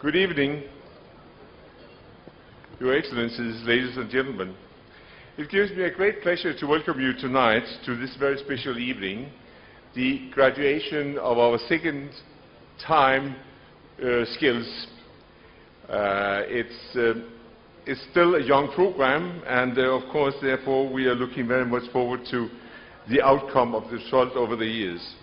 Good evening, Your Excellencies, ladies and gentlemen. It gives me a great pleasure to welcome you tonight to this very special evening, the graduation of our second time skills. It's still a young program, and of course, therefore, we are looking very much forward to the outcome of the result over the years.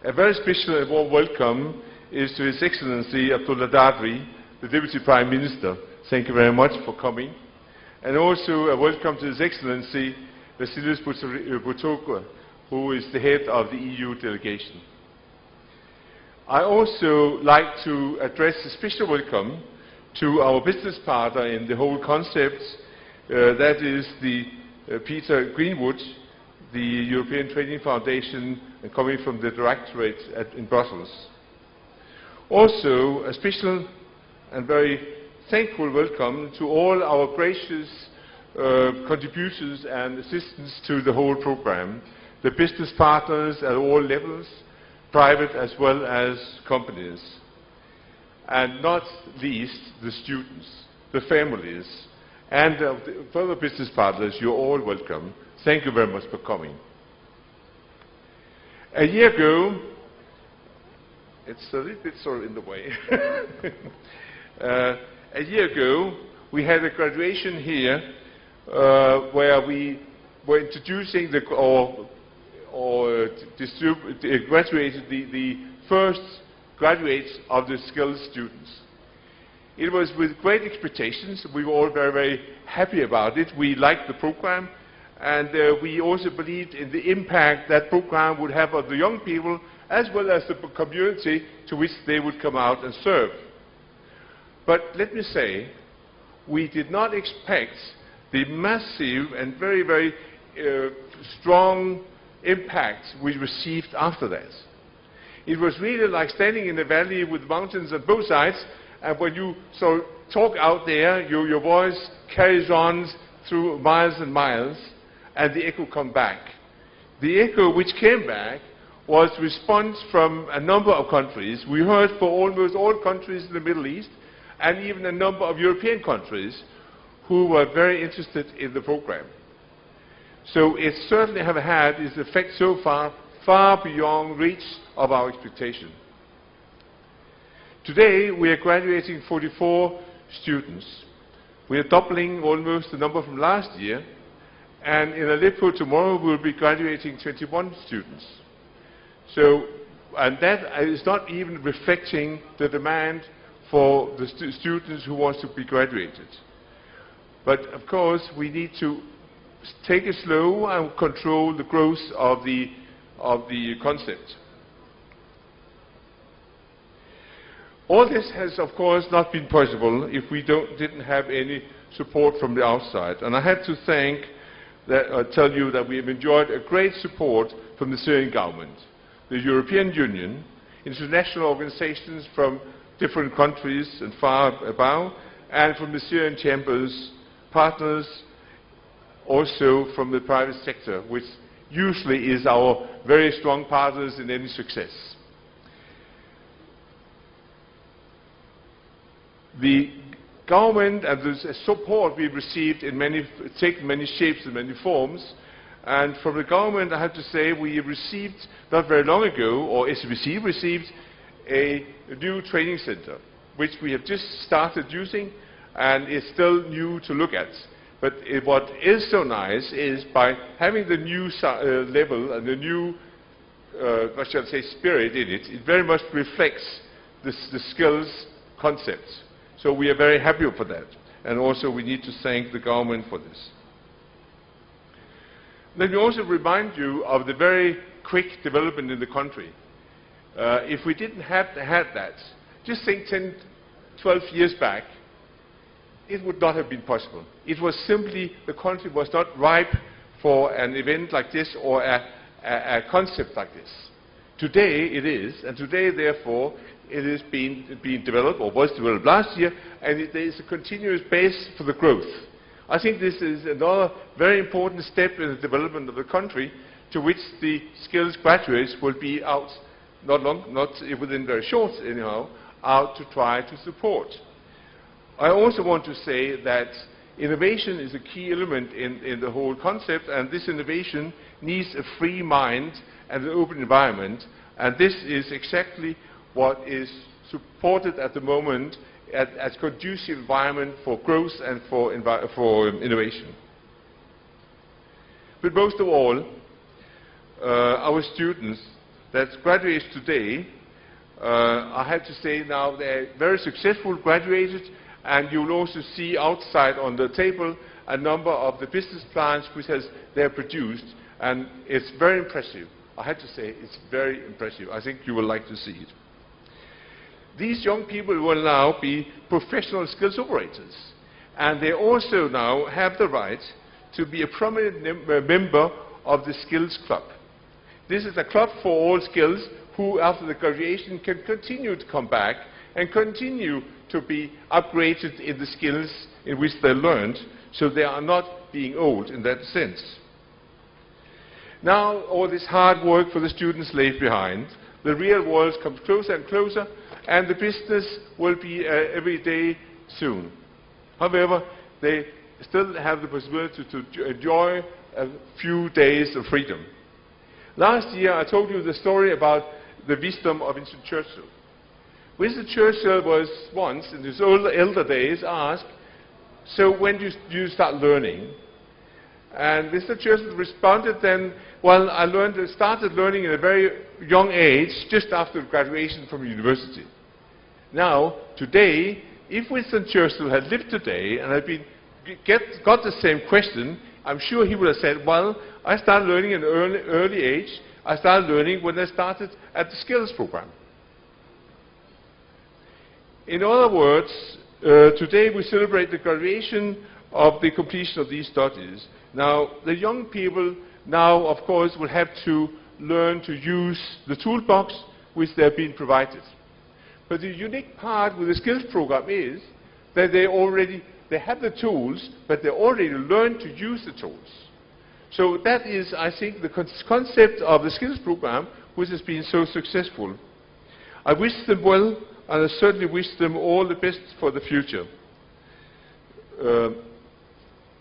A very special and warm welcome is to His Excellency Abdullah Dadri, the Deputy Prime Minister. Thank you very much for coming. And also a welcome to His Excellency Vasilis Boutoglu, who is the head of the EU Delegation. I also like to address a special welcome to our business partner in the whole concept, that is Peter Greenwood, the European Training Foundation, coming from the Directorate in Brussels. Also, a special and very thankful welcome to all our gracious contributions and assistance to the whole program, the business partners at all levels, private as well as companies, and not least the students, the families, and the further business partners. You're all welcome. Thank you very much for coming. A year ago, it's a little bit sort of in the way. A year ago, we had a graduation here where we were introducing graduated the first graduates of the skills students. It was with great expectations. We were all very, very happy about it. We liked the program, and we also believed in the impact that program would have on the young people as well as the community to which they would come out and serve. But let me say, we did not expect the massive and very, very strong impact we received after that. It was really like standing in a valley with mountains on both sides, and when you sort of talk out there, your voice carries on through miles and miles, and the echo comes back. The echo which came back was response from a number of countries. We heard for almost all countries in the Middle East, and even a number of European countries who were very interested in the program. So it certainly have had its effect so far, far beyond reach of our expectation. Today, we are graduating 44 students. We are doubling almost the number from last year, and in Aleppo tomorrow, we'll be graduating 21 students. So, and that is not even reflecting the demand for the students who want to be graduated. But of course, we need to take it slow and control the growth of the concept. All this has, of course, not been possible if we didn't have any support from the outside. And I have to tell you that we have enjoyed a great support from the Syrian government, the European Union, international organizations from different countries and far above, and from the Syrian chambers, partners, also from the private sector, which usually is our very strong partners in any success. The government and the support we've received taken many shapes and many forms. And from the government, I have to say, we received, not very long ago, or SEBC received a new training center, which we have just started using, and it's still new to look at. But what is so nice is by having the new level and the new, what shall I say, spirit in it, it very much reflects the skills concept. So we are very happy for that. And also we need to thank the government for this. Let me also remind you of the very quick development in the country. If we didn't have that, just think 10, 12 years back, it would not have been possible. It was simply, the country was not ripe for an event like this or a concept like this. Today it is, and today therefore it is being developed, or was developed last year, and there is a continuous base for the growth. I think this is another very important step in the development of the country, to which the skills graduates will be out, not within very short anyhow, out to try to support. I also want to say that innovation is a key element in the whole concept, and this innovation needs a free mind and an open environment, and this is exactly what is supported at the moment as conducive environment for growth and for innovation. But most of all, our students that graduate today, I have to say now they're very successful graduated, and you'll also see outside on the table a number of the business plans which they have produced, and it's very impressive. I have to say it's very impressive. I think you will like to see it. These young people will now be professional skills operators, and they also now have the right to be a prominent member of the Skills Club. This is a club for all skills who, after the graduation, can continue to come back and continue to be upgraded in the skills in which they learned, so they are not being old in that sense. Now, all this hard work for the students left behind, the real world comes closer and closer, and the business will be every day soon. However, they still have the possibility to enjoy a few days of freedom. Last year, I told you the story about the wisdom of Winston Churchill. Winston Churchill was once, in his elder days, asked, "So when do you start learning?" And Winston Churchill responded then, "Well, I started learning at a very young age, just after graduation from university." Now, today, if Winston Churchill had lived today and had got the same question, I'm sure he would have said, "Well, I started learning at an early age. I started learning when I started at the skills program." In other words, today we celebrate the graduation of the completion of these studies. Now, the young people now, of course, will have to learn to use the toolbox which they have been provided. But the unique part with the skills program is that they have the tools, but they already learned to use the tools. So that is, I think, the concept of the skills program which has been so successful. I wish them well, and I certainly wish them all the best for the future.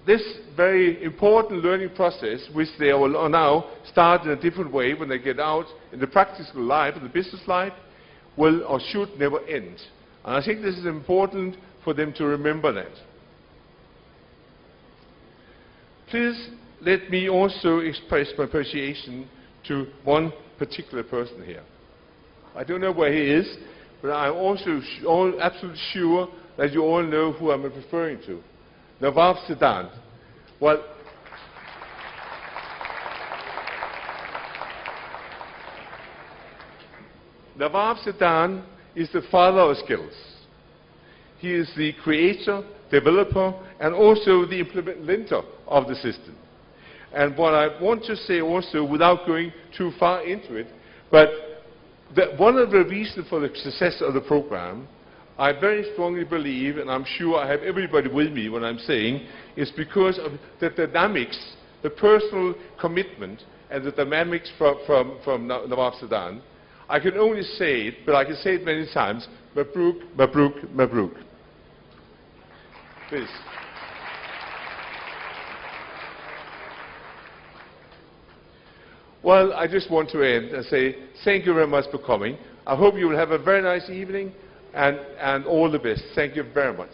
This very important learning process, which they will now start in a different way when they get out in the practical life, in the business life, will or should never end. And I think this is important for them to remember that. Please let me also express my appreciation to one particular person here. I don't know where he is, but I'm also absolutely sure that you all know who I'm referring to. Nawaf Zeidan. Well, Nawaf Zeidan is the father of skills. He is the creator, developer, and also the implementer of the system. And what I want to say also, without going too far into it, but one of the reasons for the success of the program, I very strongly believe, and I'm sure I have everybody with me when I'm saying, is because of the dynamics, the personal commitment, and the dynamics from Nawaf Zeidan. I can only say it, but I can say it many times, Mabruk, Mabruk, Mabruk. Please. Well, I just want to end and say thank you very much for coming. I hope you will have a very nice evening, and all the best. Thank you very much.